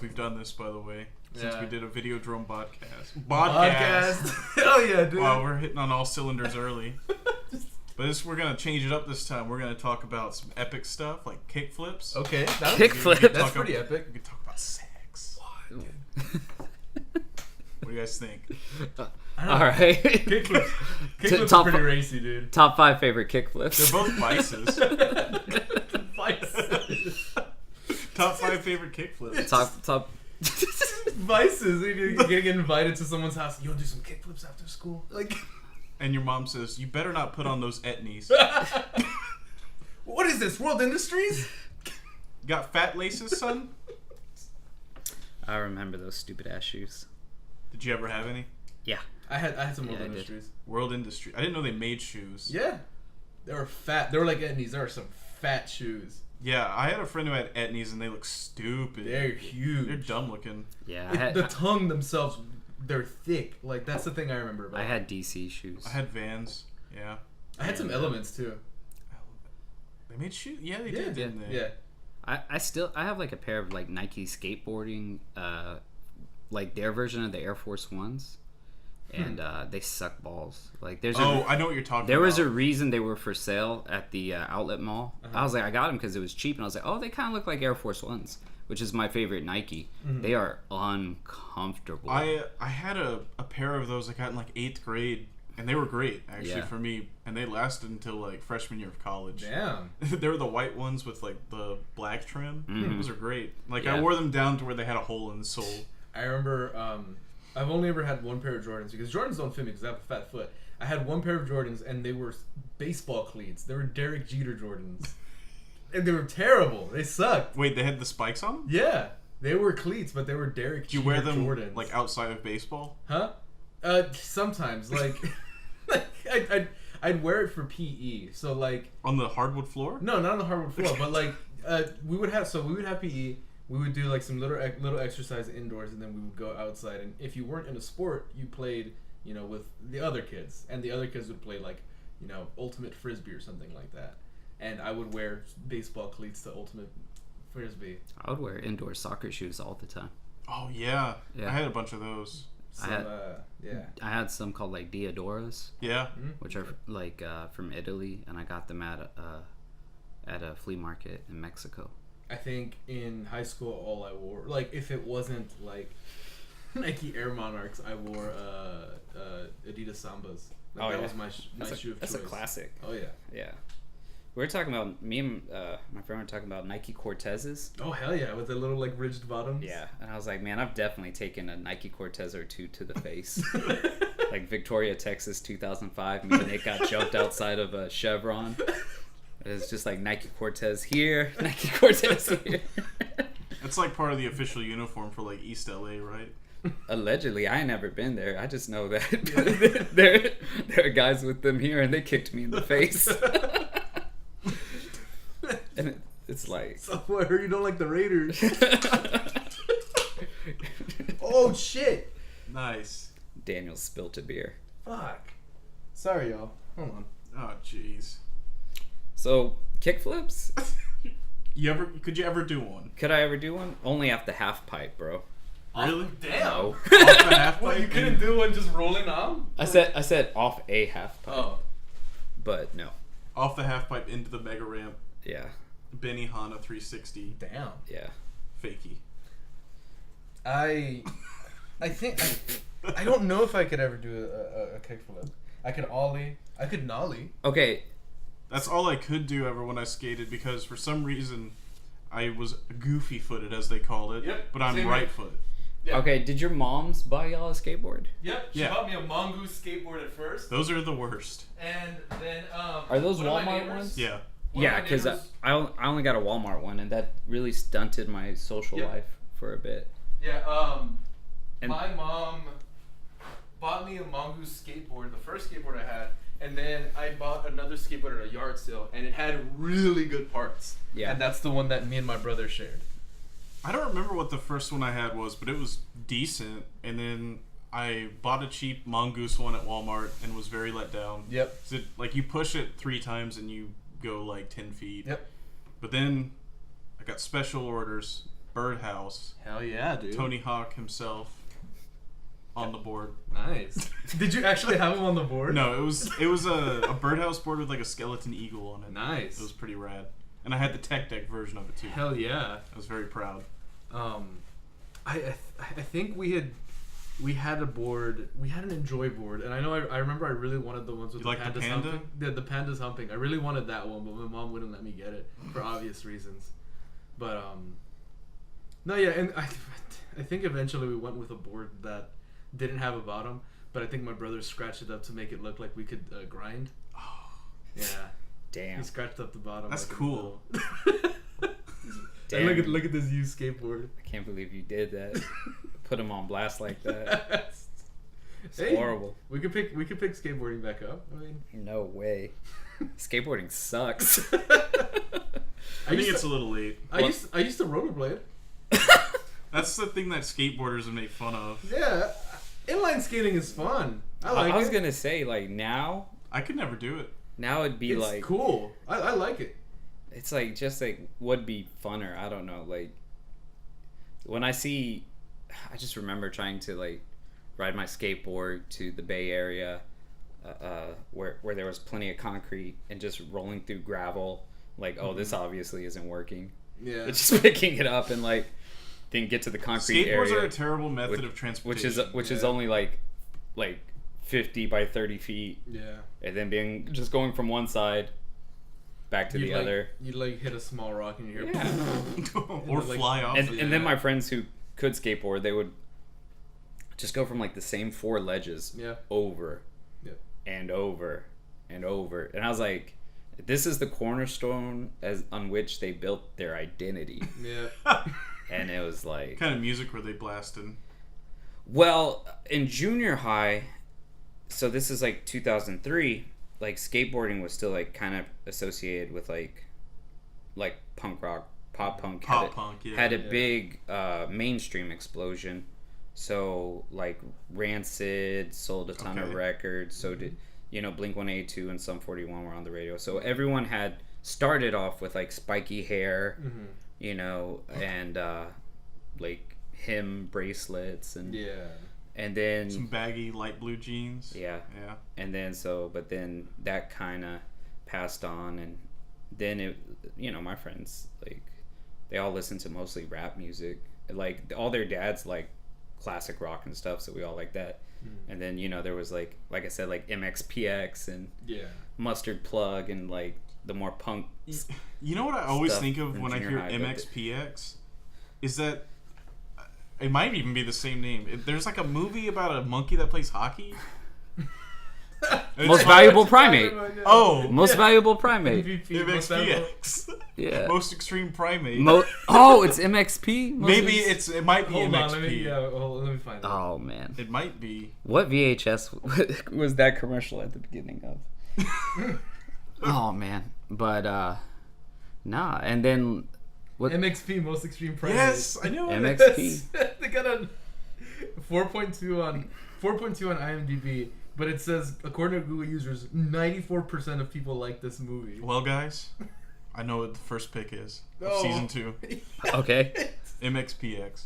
we've done this, by the way. Since we did a Videodrome podcast. Oh yeah, dude. Wow, we're hitting on all cylinders early. But we're going to change it up this time. We're going to talk about some epic stuff, like kickflips. Okay. Kickflips? That's pretty epic. We can talk about sex. What do you guys think? All right. Kickflips are pretty racy, dude. Top 5 favorite kickflips. They're both vices. Vices. Top 5 favorite kickflips. Top. Vices. You're gonna get invited to someone's house. You want to do some kickflips after school? Like. And your mom says, you better not put on those etnies. What is this, World Industries? Got fat laces, son? I remember those stupid ass shoes. Did you ever have any? Yeah. I had some World I did. Industries. World Industry. I didn't know they made shoes. Yeah. They were fat. They were like etnies. There were some fat shoes. Yeah, I had a friend who had etnies and they look stupid. They're huge. They're dumb looking. Yeah. The tongue themselves, they're thick. Like, that's the thing I remember about I had DC shoes. I had Vans. Yeah. I had some Elements, too. They made shoes? Yeah, they did, didn't they? Yeah. I have like a pair of like Nike skateboarding, like their version of the Air Force Ones. And they suck balls. Like there's I know what you're talking about. There was a reason they were for sale at the outlet mall. Uh-huh. I was like, I got them because it was cheap, and I was like, oh, they kind of look like Air Force Ones, which is my favorite Nike. They are uncomfortable. I had a pair of those I got in like 8th grade, and they were great actually for me, and they lasted until like freshman year of college. Damn. They were the white ones with like the black trim. Those are great. Like I Yeah. wore them down to where they had a hole in the sole. I remember I've only ever had one pair of Jordans because Jordans don't fit me because I have a fat foot. I had one pair of Jordans and they were baseball cleats. They were Derek Jeter Jordans. And they were terrible. They sucked. Wait, they had the spikes on them? Yeah. They were cleats, but they were Derek Do you Jeter wear them Jordans. like outside of baseball? Huh? Sometimes. Like, I'd wear it for PE. So like On the hardwood floor? no, not on the hardwood floor, but like we would have PE. We would do like some little exercise indoors, and then we would go outside. And if you weren't in a sport, you played, with the other kids, and the other kids would play like, ultimate frisbee or something like that. And I would wear baseball cleats to ultimate frisbee. I would wear indoor soccer shoes all the time. Oh yeah. Yeah. I had a bunch of those. So, I had some called like Diodoras, Yeah. which are like from Italy, and I got them at a flea market in Mexico. I think in high school, all I wore, like, if it wasn't like Nike Air Monarchs, I wore Adidas Sambas. Like, that was my shoe of choice. That's a classic. Oh yeah. Yeah. We were talking about, me and my friend were talking about Nike Cortezes. Oh hell yeah, with the little like ridged bottoms. Yeah, and I was like, man, I've definitely taken a Nike Cortez or two to the face. Like Victoria, Texas, 2005. Me and Nick got jumped outside of a Chevron. It's just like Nike Cortez here, Nike Cortez here. That's like part of the official uniform for like East LA, right? Allegedly, I ain't never been there. I just know that there are guys with them here, and they kicked me in the face. And it's like, So I heard you don't like the Raiders. Oh shit! Nice. Daniel spilt a beer. Fuck. Sorry, y'all. Hold on. Oh jeez. So kickflips? Could you ever do one? Could I ever do one? Only off the half pipe, bro. Really? Damn. No. Off the half What, you pipe? couldn't do one just rolling on? I said off a half pipe, Oh. but no. Off the half pipe into the mega ramp. Yeah. Benny Hanna 360. Damn. Yeah. Fakey. I think I don't know if I could ever do a kickflip. I could ollie. I could nollie. Okay. That's all I could do ever when I skated because for some reason I was goofy footed as they called it. Yep, But I'm same right here. foot. Yeah. Okay. Did your moms buy y'all a skateboard? Yep. She Yeah. bought me a mongoose skateboard at first, Those are the worst. and then Are those one of my Walmart neighbors- ones? Yeah. one of Yeah, my because neighbors- I only got a Walmart one, and that really stunted my social Yep. life for a bit. Yeah. And- My mom bought me a mongoose skateboard, the first skateboard I had, and then I bought another skateboard at a yard sale, and it had really good parts. Yeah. And that's the one that me and my brother shared. I don't remember what the first one I had was, but it was decent. And then I bought a cheap mongoose one at Walmart and was very let down. Yep. So like you push it 3 times and you go like 10 feet. Yep. But then I got special orders birdhouse. Hell yeah, dude. Tony Hawk himself on the board. Nice. Did you actually have him on the board? No, it was a birdhouse board with like a skeleton eagle on it. Nice. It was pretty rad. And I had the tech deck version of it too. Hell yeah. I was very proud. I think we had a board. We had an Enjoy board, and I know I remember I really wanted the ones with You the like the pandas panda? humping. The pandas humping. I really wanted that one, but my mom wouldn't let me get it for obvious reasons. But no, yeah, and I think eventually we went with a board that didn't have a bottom, but I think my brother scratched it up to make it look like we could grind. Oh, Yeah. Damn. He scratched up the bottom. that's like cool. And look at this used skateboard. I can't believe you did that. Put him on blast like that. It's Hey, horrible. We could pick skateboarding back up. I mean, No way. Skateboarding sucks. I think it's a little late. I used to rollerblade. That's the thing that skateboarders would make fun of. Yeah, inline skating is fun. I was gonna say, like, now I could never do it. it'd be it's like cool. I like it. it's like just like would be funner. I don't know. Like when I just remember trying to like ride my skateboard to the Bay Area, where there was plenty of concrete and just rolling through gravel. Like, oh, this obviously isn't working. Yeah. It's just picking it up and like then get to the concrete Skateboards area. are a terrible method of transportation. which is only like 50 by 30 feet, Yeah. and then just going from one side back to the other. You'd like hit a small rock and you hear. Yeah. Or like- fly off. And then my friends who could skateboard, they would just go from like the same 4 ledges Yeah. over and over and over. And I was like, this is the cornerstone on which they built their identity. Yeah. And it was like, What kind of music were they blasting? well, in junior high, so this is like 2003, like skateboarding was still like kind of associated with like punk rock, pop punk. Had a big main-stream explosion. So like Rancid sold a ton of records. So did Blink-182 and Sum 41 were on the radio. So everyone had started off with like spiky hair, and like hem bracelets and then some baggy light blue jeans. Yeah. And then but then that kind of passed on, and then my friends, like, they all listen to mostly rap music. Like all their dads like classic rock and stuff, so we all like that. And then there was like I said, like MXPX and Mustard Plug and like the more punk. You know what I always stuff think of from when I junior hear high, MXPX is that it might even be the same name. There's like a movie about a monkey that plays hockey. Most valuable primate. Oh, Most valuable primate. MVP, most valuable- MXPX. Yeah. Most extreme primate. It's MXP. Maybe it might be Hold MXP. on, let me find it. Oh man. It might be. What VHS was that commercial at the beginning of? Oh man. But nah, and then what? MXP, most extreme primate. Yes, I know. MXP. They got a 4.2 on IMDb, but it says according to Google users, 94% of people like this movie. Well, guys, I know what the first pick is of Oh. season 2. Okay. MXPX.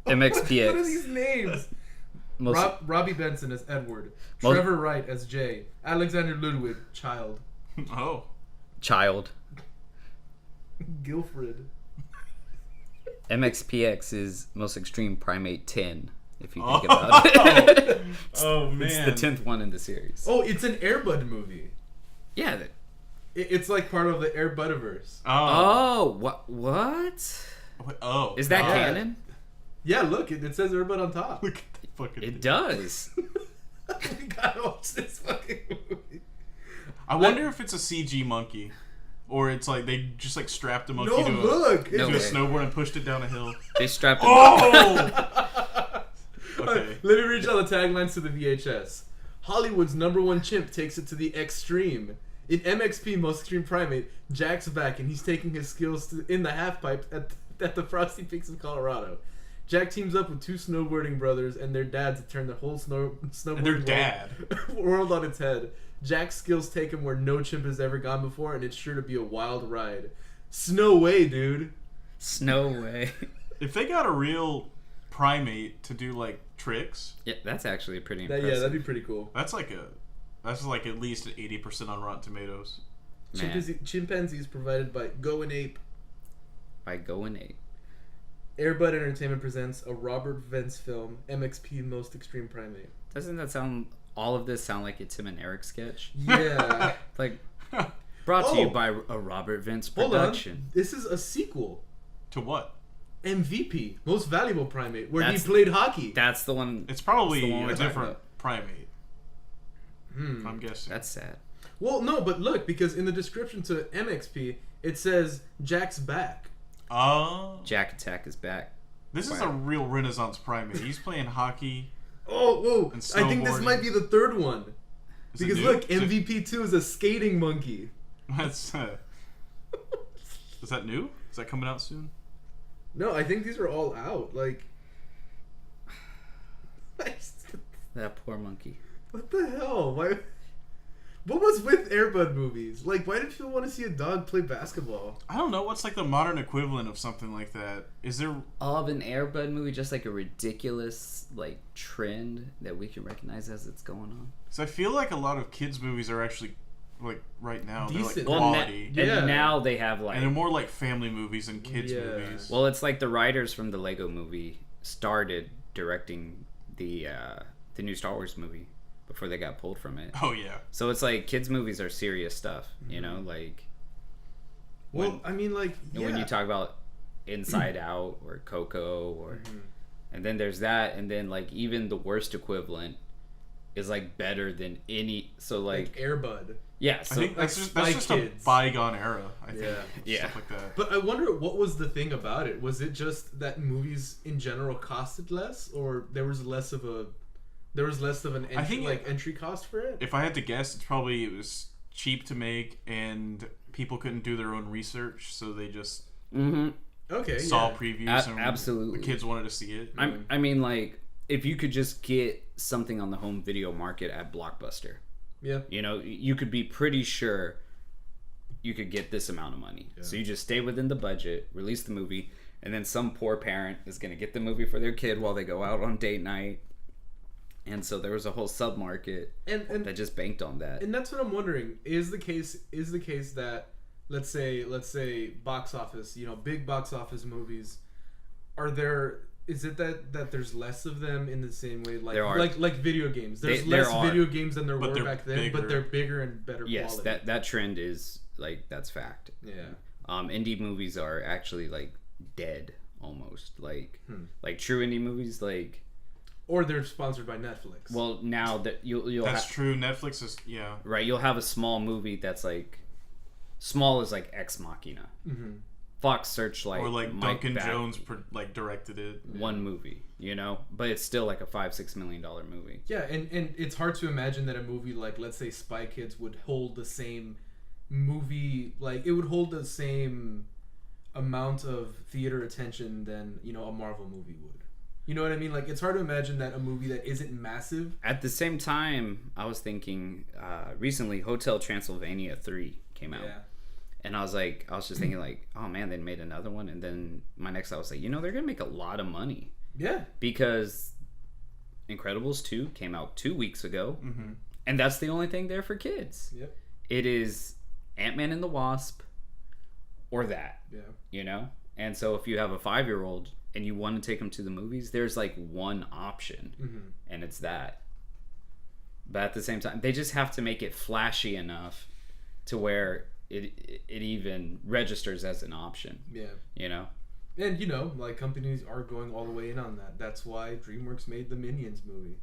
MXPX. What are these names? Robbie Benson as Edward, Trevor Wright as Jay, Alexander Ludwig, Child, Oh. Child. Guilfred. MXPX is most extreme primate 10. If you Oh. think about it. Oh man. It's the 10th one in the series. Oh, it's an Air Bud movie. Yeah. It's like part of the Air Budiverse. Oh, what? Oh. Is that God. canon? Yeah, look, it says Air Bud on top. Look at the fucking. It does. We gotta watch this fucking movie. I wonder if it's a CG monkey, or it's like they just like strapped a monkey No, to look. No a way. snowboard and pushed it down a hill. They strapped him. Oh. Okay. Let me read all the taglines to the VHS. Hollywood's #1 chimp takes it to the extreme. In MXP, Most Extreme Primate, Jack's back and he's taking his skills in the half pipe at the Frosty Peaks of Colorado. Jack teams up with 2 snowboarding brothers and their dads to turn the whole snowboarding world on its head. Jack's skills take him where no chimp has ever gone before, and it's sure to be a wild ride. Snow way, dude. Snow way. If they got a real primate to do like tricks, Yeah, that's actually pretty impressive. Yeah, that'd be pretty cool. that's like at least an 80% on Rotten Tomatoes. Man. Chimpanzees provided by Go and Ape. By going 8. Airbud Entertainment presents a Robert Vance film, MXP Most Extreme Primate. Doesn't that sound? All of this sound like a Tim and Eric sketch? Yeah. Like brought to you Oh. by a Robert Vince Hold on. production. This is a sequel. To what? MVP, Most Valuable Primate, where That's- he played hockey. That's the one. It's That's probably the one we're a talking different about. primate. Hmm. I'm guessing. That's sad. Well, no, but look, because in the description to MXP, it says Jack's back. Oh. Jack Attack is back. This is a real Renaissance primate. He's playing hockey. Oh, whoa! And I think this snowboarding. might be the third one. Is it Because new? look, Is it- MVP2 is a skating monkey. That's. Is that new? Is that coming out soon? No, I think these are all out. Like, That poor monkey. what the hell? Why? What was with Airbud movies? Like, why did people want to see a dog play basketball? I don't know. What's like the modern equivalent of something like that? Is there? Of an Airbud movie, just like a ridiculous like trend that we can recognize as it's going on. Because I feel like a lot of kids' movies are actually like right now they're Decent. like Well, quality, Yeah. And now they have like. and they're more like family movies than kids' Yeah. movies. Well, it's like the writers from the Lego movie started directing the new Star Wars movie before they got pulled from it. Oh yeah. So it's like kids' movies are serious stuff, you know, like Well, when, I mean, like, yeah. when you talk about Inside Out or Coco or and then there's that, and then like even the worst equivalent is like better than any. So like Airbud. yeah, I so think that's Spy just a Kids. bygone era. I think. Yeah. Yeah. Stuff like that. But I wonder what was the thing about it. Was it just that movies in general costed less, or there was less of an entry, I think entry cost for it? If I had to guess, it was cheap to make, and people couldn't do their own research, so they just Okay, saw yeah. previews. And absolutely. the kids wanted to see it. I mean, like if you could just get something on the home video market at Blockbuster, Yeah. you know, you could be pretty sure you could get this amount of money. Yeah. So you just stay within the budget, release the movie, and then some poor parent is going to get the movie for their kid while they go out on date night. And so there was a whole sub-market And that just banked on that. and that's what I'm wondering. Is the case that let's say box office, big box office movies, is it that there's less of them in the same way There are. like video games? There's There less are. video games than there But were they're back then, bigger. but they're bigger and better Yes, quality. that trend is like that's fact. Yeah. Indie movies are actually like dead almost. Like true indie movies like Or they're sponsored by Netflix. well now that you'll That's have, true. Netflix is right, you'll have a small movie that's like small as like Ex Machina. Fox Searchlight or like might Duncan back Jones directed it. one movie, you know, but it's still like a $5-6 million movie. yeah, and it's hard to imagine that a movie like, let's say, Spy Kids would hold the same movie, like it would hold the same amount of theater attention than a Marvel movie would. You know what I mean? Like, it's hard to imagine that a movie that isn't massive. At the same time, I was thinking recently Hotel Transylvania 3 came out. Yeah. And I was just thinking like, oh man, they made another one. And then my next thought was like, they're going to make a lot of money. Yeah. Because Incredibles 2 came out 2 weeks ago. And that's the only thing there for kids. Yep. It is Ant-Man and the Wasp or that, Yeah. And so if you have a 5-year-old and you want to take them to the movies, there's like one option and it's that. But at the same time, they just have to make it flashy enough to where it even registers as an option. Yeah. And like companies are going all the way in on that. That's why DreamWorks made the Minions movie.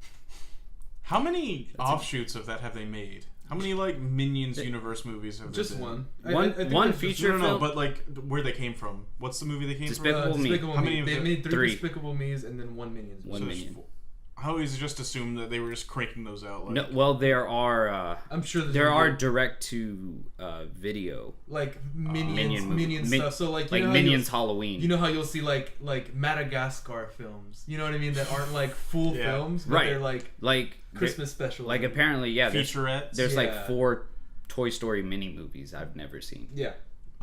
How many offshoots of that have they made? How many like Minions universe movies have Just there been? one. One there's just feature No, film. but like where they came from. What's the movie they came Despicable from? Me. Despicable How Me. many of They them? made 3 3. Despicable Me's and then 1 Minions. One So there's Minion. four. I always just assumed that they were just cranking those out. Like, No, well, there are I'm sure there are gonna be, direct to video like Minions, Minion movie. Minion stuff. So like like how Minions you'll- Halloween. You know how you'll see like Madagascar films. You know what I mean? That aren't like full Yeah. films, but Right. they're like like Christmas special. Like apparently, yeah. There's featurettes. like Yeah. 4 Toy Story mini movies I've never seen. Yeah.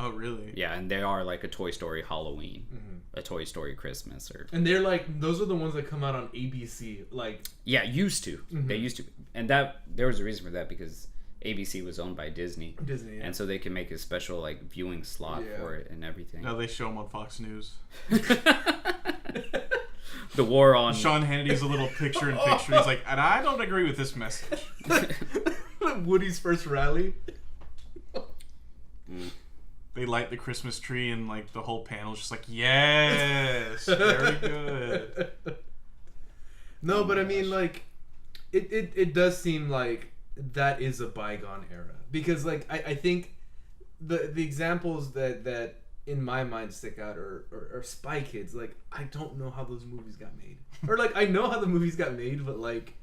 Oh, really? Yeah, and they are like a Toy Story Halloween, a Toy Story Christmas, or And they're like, those are the ones that come out on ABC. Like, yeah, used to. They used to, and that there was a reason for that because ABC was owned by Disney, Disney, yeah. and so they can make a special like viewing slot for it and everything. Now they show them on Fox News. The war on Sean Hannity's a little picture-in-picture. He's like, and I don't agree with this message. Woody's first rally. They light the Christmas tree and like the whole panel's just like, yes, very good. No, but I mean, like, it does seem like that is a bygone era because, like, I think the examples that in my mind stick out are Spy Kids. Like, I don't know how those movies got made, or like I know how the movies got made, but like,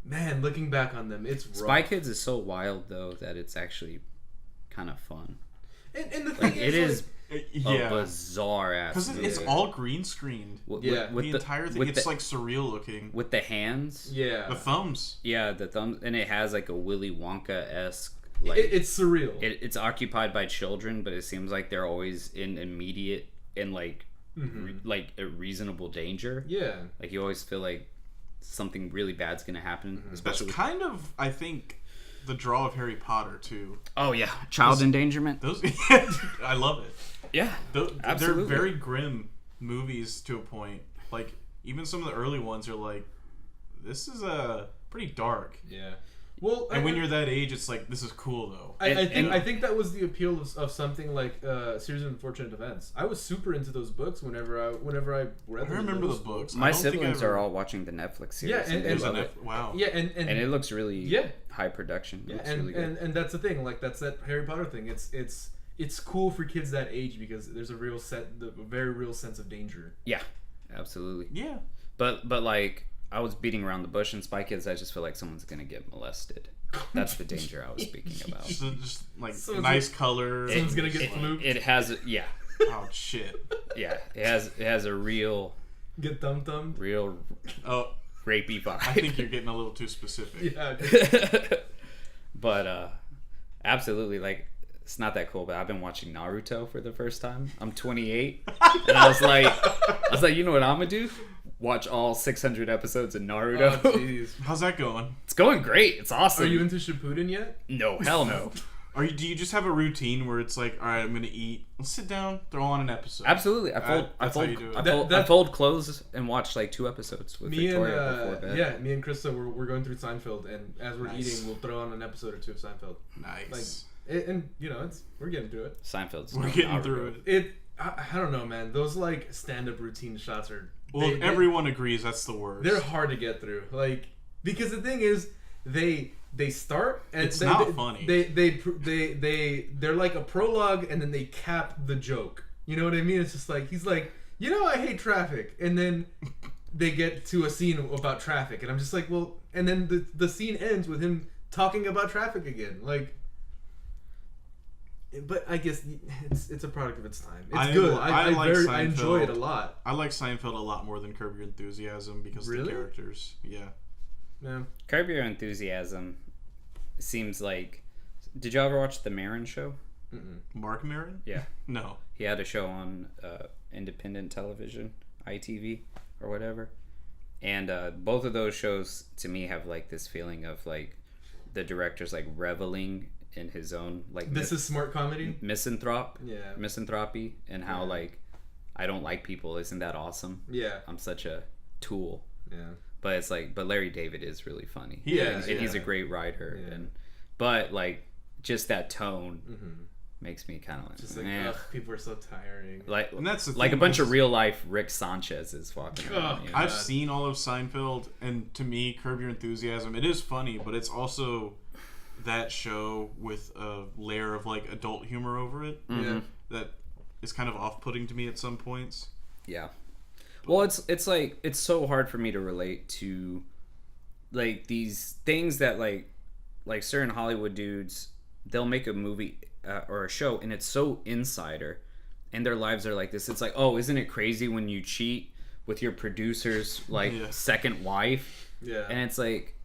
man, looking back on them, it's rough. Spy Kids is so wild though that it's actually kind of fun. And the thing Like, it is Yeah. a bizarre ass Because movie. it's all green screened. Yeah. The entire thing, it's like surreal looking. with the hands. yeah, The thumbs. Yeah, the thumbs, and it has like a Willy Wonka-esque. Like it's surreal. it's occupied by children, but it seems like they're always in immediate and like like a reasonable danger. Yeah, Like you always feel like something really bad's gonna happen. That's Especially kind of, I think, the draw of Harry Potter too. oh yeah, child endangerment. Those, I love it. Yeah, They're absolutely. very grim movies to a point. Like even some of the early ones are like, this is pretty dark. yeah. Well, And when you're that age, it's like, this is cool though. I think that was the appeal of something like Series of Unfortunate Events. I was super into those books whenever I read them. I remember the books. I My don't think I siblings ever- are all watching the Netflix series. Yeah, and- they and- love There's it. wow. Yeah, and And it looks really Yeah. high production. It yeah, looks and, really good. and that's the thing. Like that's that Harry Potter thing. It's cool for kids that age because there's a very real sense of danger. Yeah, absolutely. Yeah. But like I was beating around the bush in Spy Kids. I just feel like someone's gonna get molested. That's the danger I was speaking about. Just like Someone's nice color. Someone's gonna get fluked. It has yeah, Oh shit. yeah. It has a real Get thumbed. Oh, rapey vibe. I think you're getting a little too specific. Yeah. But absolutely, like it's not that cool. But I've been watching Naruto for the first time. I'm 28, and I was like, you know what I'm gonna do? Watch all 600 episodes of Naruto. Oh, jeez. How's that going? It's going great. It's awesome. Are you into Shippuden yet? No, hell no. Do you just have a routine where it's like, all right, I'm gonna eat. Let's sit down, throw on an episode. Absolutely. I That's how you do it. I fold clothes and watch like 2 episodes with Me and Victoria before bed. me and Krista we're going through Seinfeld, and as we're eating, we'll throw on an episode or 2 of Seinfeld. Nice. And you know, we're getting through it. Seinfeld's We're no getting Naruto. through it. I don't know, man. Those like stand-up routine shots are Well, everyone agrees that's the worst. they're hard to get through. Like because the thing is, they start and It's not funny. They're like a prologue, and then they cap the joke. You know what I mean? It's just like he's like, you know, I hate traffic, and then they get to a scene about traffic, and I'm just like, well, and then the scene ends with him talking about traffic again, like. But I guess it's a product of its time. It's good. I enjoy it a lot. I like Seinfeld a lot more than Curb Your Enthusiasm because of the characters. Yeah. Yeah. Curb Your Enthusiasm seems like. Did you ever watch The Maron Show? Mm-mm. Mark Maron? Yeah. No. He had a show on independent television, ITV or whatever. And both of those shows to me have like this feeling of like the director's like reveling in his own like This is smart comedy. Misanthropy and how like I don't like people. Isn't that awesome? Yeah. I'm such a tool. Yeah. But it's like, but Larry David is really funny. Yeah, and he's a great writer. Yeah. And but like just that tone makes me kind of like, Just like ugh, people are so tiring. like And that's the like a thing bunch with- of real life Rick Sanchez is walking around. You know? I've seen all of Seinfeld, and to me, Curb Your Enthusiasm, it is funny, but it's also that show with a layer of like adult humor over it Yeah. that is kind of off-putting to me at some points. Yeah. Well, it's like it's so hard for me to relate to like these things that like certain Hollywood dudes, they'll make a movie or a show and it's so insider and their lives are like this. It's like, oh, isn't it crazy when you cheat with your producer's like second wife? Yeah. And it's like,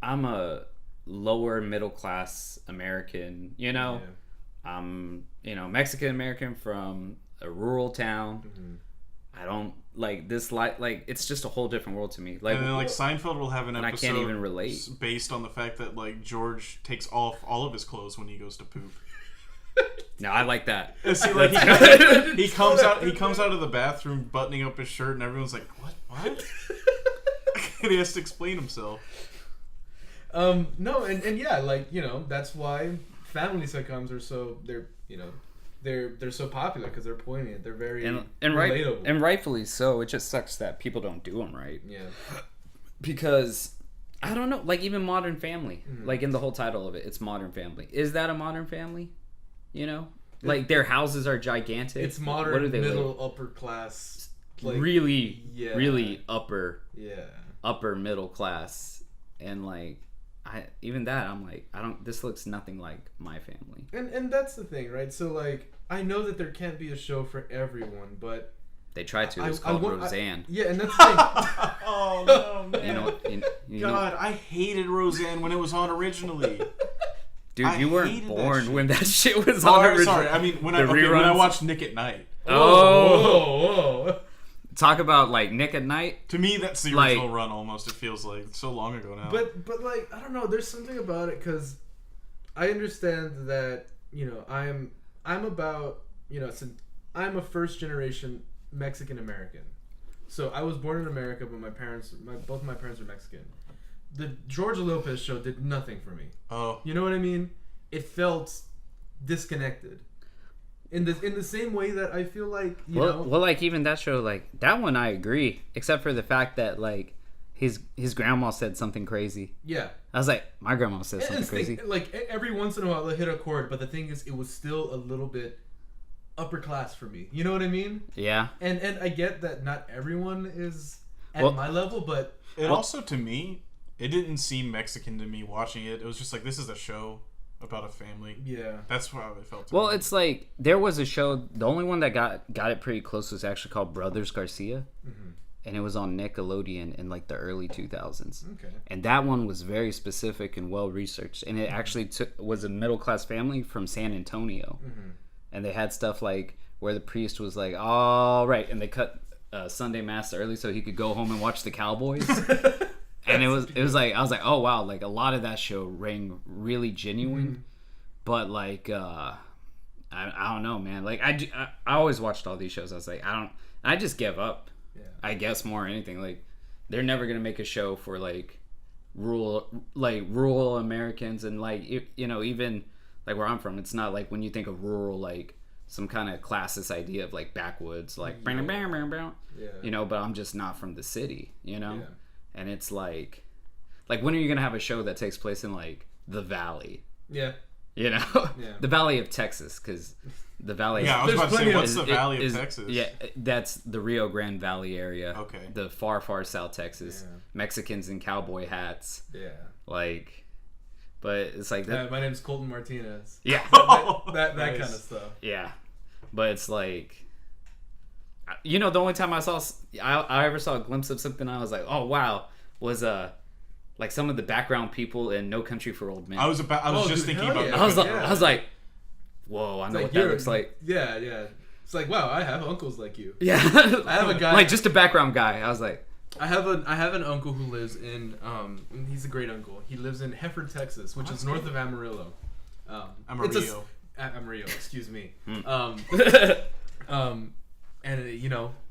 I'm a lower middle class American, you know? Yeah. I'm, Mexican American from a rural town. I don't like this like it's just a whole different world to me. Like, and then like Seinfeld will have an episode I can't even relate based on the fact that like George takes off all of his clothes when he goes to poop. No, I like that. See, like he comes out of the bathroom buttoning up his shirt and everyone's like, what? And he has to explain himself. No, and yeah, like, that's why family sitcoms are so they're so popular, because they're poignant. They're very relatable. And rightfully so. It just sucks that people don't do them right. Yeah. Because I don't know, like even Modern Family, like in the whole title of it, it's Modern Family. Is that a modern family? Like their houses are gigantic. It's modern, what are they, middle, like, upper class. Like, really upper. Yeah. Upper middle class, and like I'm like, this looks nothing like My Family. And that's the thing, right? So like, I know that there can't be a show for everyone, but they tried to. It's called Roseanne. And that's the thing. Oh no, man! God, I hated Roseanne when it was on originally. Dude, you weren't born when that shit was on originally. Sorry, I mean when I watched Nick at Night. Whoa. Talk about like Nick at Night. To me, that's the original run. Almost, it feels like it's so long ago now. But like, I don't know. There's something about it, because I understand that I'm about I'm a first generation Mexican American. So I was born in America, but both my parents are Mexican. The George Lopez show did nothing for me. Oh, you know what I mean? It felt disconnected. In the same way that I feel like well, like even that show, like that one, I agree, except for the fact that like his grandma said something crazy. Yeah, I was like, my grandma said something crazy. Like every once in a while, they'll hit a chord, but the thing is, it was still a little bit upper class for me. You know what I mean? Yeah. And I get that not everyone is at my level, but also to me, it didn't seem Mexican to me watching it. It was just like, this is a show about a family. Yeah, that's how it felt to me. It's like there was a show, the only one that got it pretty close was actually called Brothers Garcia, and it was on Nickelodeon in like the early 2000s. Okay. And that one was very specific and well researched, and it actually was a middle class family from San Antonio, and they had stuff like where the priest was like, all right, and they cut Sunday mass early so he could go home and watch the Cowboys. And it was like, I was like, oh wow, like a lot of that show rang really genuine, but like I don't know, man. Like I always watched all these shows. I was like, I just give up. Yeah. I guess more or anything. Like they're never gonna make a show for like rural Americans, and like even like where I'm from, it's not like when you think of rural like some kind of classist idea of like backwoods, like yeah. But I'm just not from the city, Yeah. And it's like when are you gonna have a show that takes place in like the Valley? Yeah. Yeah. The Valley of Texas, because the Valley. Yeah, I was about to say, what's the Valley of Texas? Yeah, that's the Rio Grande Valley area. Okay. The far, far south Texas. Yeah. Mexicans in cowboy hats. Yeah. Like, but it's like that. My name's Colton Martinez. Yeah. that kind of stuff. Yeah, but it's like. The only time I ever saw a glimpse of something I was like, oh wow, was like some of the background people in No Country for Old Men. I was just thinking about that. I was like, whoa, I know what that looks like. Yeah. It's like, wow, I have uncles like you. Yeah. I have a guy like just a background guy. I was like, I have an uncle who lives in he's a great uncle. He lives in Hefford, Texas, which is north of Amarillo. Amarillo. Amarillo, excuse me. And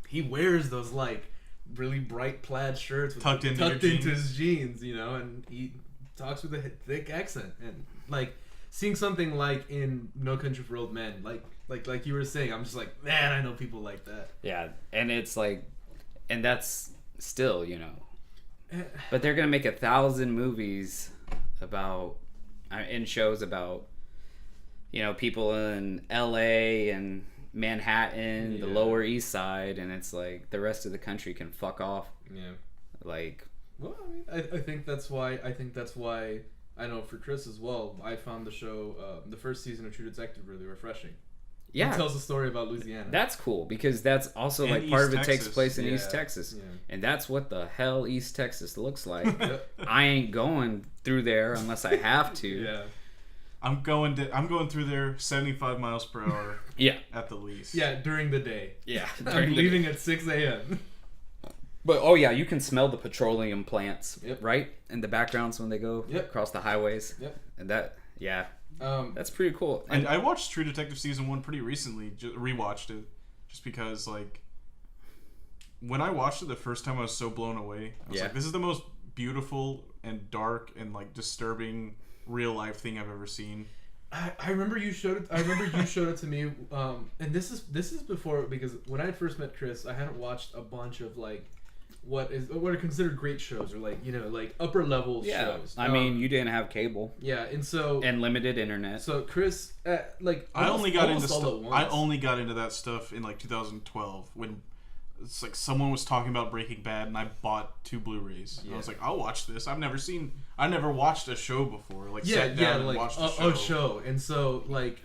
he wears those like really bright plaid shirts tucked into his jeans, and he talks with a thick accent, and like seeing something like in No Country for Old Men, like you were saying, I'm just like, man, I know people like that. Yeah, and it's like, and that's still, but they're gonna make 1,000 movies about and shows about people in LA and Manhattan, the Lower East Side, and it's like the rest of the country can fuck off. Yeah. Like, well, I mean, I think that's why I know for Chris as well, I found the show, the first season of True Detective really refreshing. Yeah. It tells a story about Louisiana. That's cool, because that's also and like East part of it Texas. Takes place in East Texas. Yeah. And that's what the hell East Texas looks like. I ain't going through there unless I have to. Yeah. I'm going through there 75 miles per hour. Yeah. At the least. Yeah, during the day. Yeah. I'm leaving at 6 a.m. But oh yeah, you can smell the petroleum plants, Yep. right? In the backgrounds when they go Yep. across the highways. Yep. And that, yeah, that's pretty cool. And I watched True Detective season 1 pretty recently. Rewatched it, just because like when I watched it the first time, I was so blown away. I was like, this is the most beautiful and dark and like disturbing real life thing I've ever seen. I remember you showed it. To me, and this is before, because when I first met Chris, I hadn't watched a bunch of like what are considered great shows, or like like upper level shows. I mean, you didn't have cable. Yeah, and limited internet. So Chris, like I only got into that stuff in like 2012 when it's like someone was talking about Breaking Bad, and I bought 2 Blu-rays. And I was like, I'll watch this. I never watched a show before. Like sat down and watched a show. And so like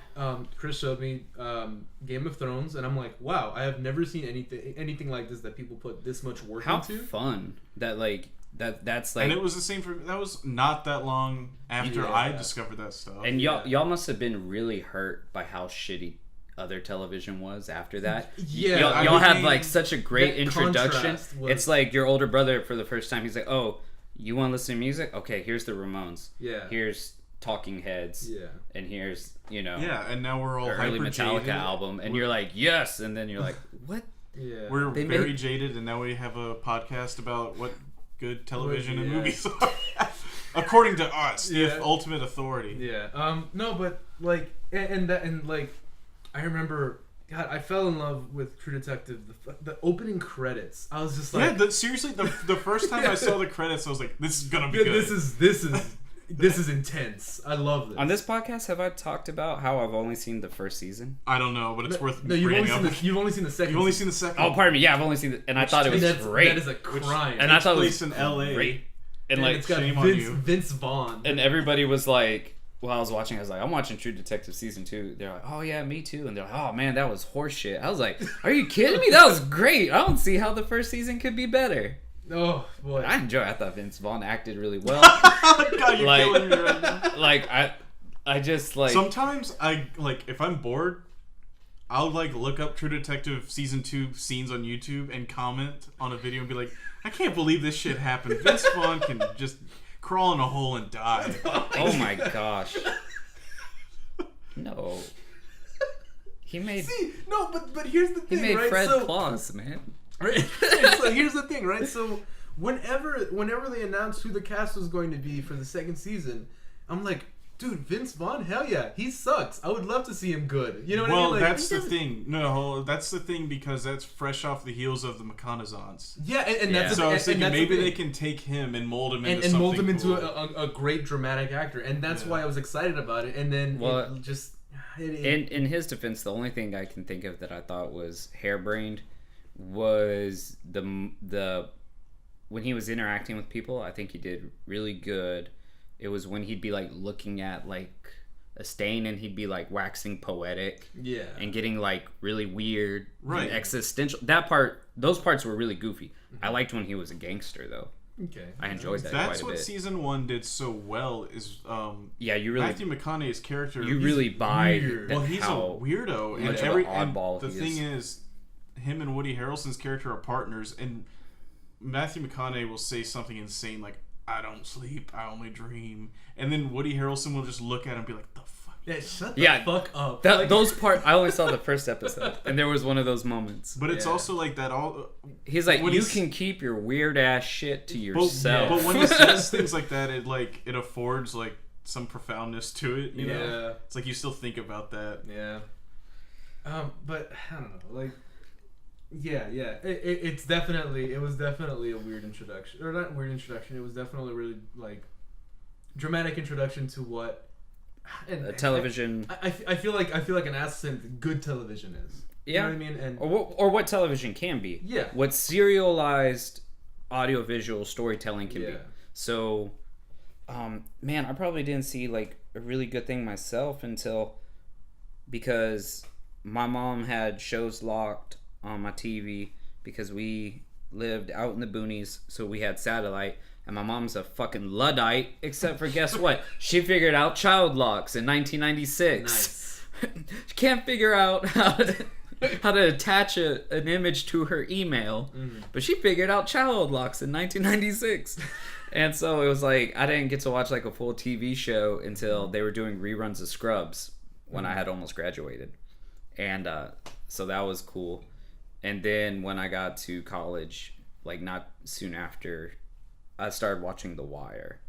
Chris showed me Game of Thrones, and I'm like, wow, I have never seen anything like this, that people put this much work into. How fun that like that's like. And it was the same for that was not that long after I discovered that stuff. And y'all must have been really hurt by how shitty other television was after that. Yeah, y'all had like such a great introduction. It's like your older brother for the first time. He's like, "Oh, you want to listen to music? Okay, here's the Ramones. Yeah. Here's Talking Heads. Yeah. And here's Yeah, and now we're all the early Metallica jaded. album, and you're like, yes, and then you're like, what? Yeah. We're very jaded, and now we have a podcast about what good television and movies are, according to us, the ultimate authority. Yeah. No, but like, and like, I remember, God, I fell in love with True Detective. The opening credits, I was just like, seriously, the first time I saw the credits, I was like, this is gonna be good. This is intense. I love this. On this podcast, have I talked about how I've only seen the first season? I don't know, but it's worth. No, you've only seen the second. You've only seen the second. Oh, pardon me. Yeah, I've only seen it, and I thought it was great. That is a crime. And I thought it was in L.A. great. And like, it's got shame on you. Vince Vaughn. And everybody was like, while I was watching, I was like, I'm watching True Detective season 2. They're like, oh yeah, me too. And they're like, oh man, that was horseshit. I was like, are you kidding me? That was great. I don't see how the first season could be better. Oh boy, I thought Vince Vaughn acted really well. God, you're killing me right now. Like I just like sometimes I like if I'm bored, I'll like look up True Detective season 2 scenes on YouTube and comment on a video and be like, I can't believe this shit happened. Vince Vaughn can just crawl in a hole and die. Oh my gosh. No. He made but here's the thing, he made right? Fred Claus, man. Right? So here's the thing, right? So whenever they announced who the cast was going to be for the second season, I'm like, dude, Vince Vaughn, hell yeah, he sucks. I would love to see him good. You know what I mean? Well, Like, that's the thing. No, that's the thing, because that's fresh off the heels of the McConaughey's. Yeah, and that's so I was thinking maybe they can take him and mold him into mold him cool. into a great dramatic actor, and that's why I was excited about it. And then in his defense, the only thing I can think of that I thought was harebrained was the when he was interacting with people. I think he did really good. It was when he'd be like looking at like a stain, and he'd be like waxing poetic, and getting like really weird, right, and existential. Those parts were really goofy. Mm-hmm. I liked when he was a gangster though. Okay, I enjoyed that. That's quite a what bit. season 1 did so well. Is you really Matthew McConaughey's character. You really buy. Well, he's a weirdo, and oddball. The thing is, him and Woody Harrelson's character are partners, and Matthew McConaughey will say something insane like, I don't sleep, I only dream. And then Woody Harrelson will just look at him and be like, the fuck? Yeah, shut the fuck up. Those parts, I only saw the first episode, and there was one of those moments. But it's also like that all... He's like, you can keep your weird ass shit to yourself. But when he says things like that, it affords like some profoundness to it, you know? It's like you still think about that. Yeah. But, I don't know, like... Yeah. It was definitely a weird introduction, or not weird introduction. It was definitely really like dramatic introduction to what television. I feel like an accent good television is. You know what I mean? And or what television can be. Yeah. What serialized audiovisual storytelling can be. So, man, I probably didn't see like a really good thing myself because my mom had shows locked on my TV because we lived out in the boonies, so we had satellite, And my mom's a fucking Luddite, except for guess what? She figured out child locks in 1996. Nice. She can't figure out how to attach an image to her email, but she figured out child locks in 1996. And so it was like I didn't get to watch like a full TV show until they were doing reruns of Scrubs when I had almost graduated, and so that was cool. And then when I got to college, like not soon after, I started watching The Wire,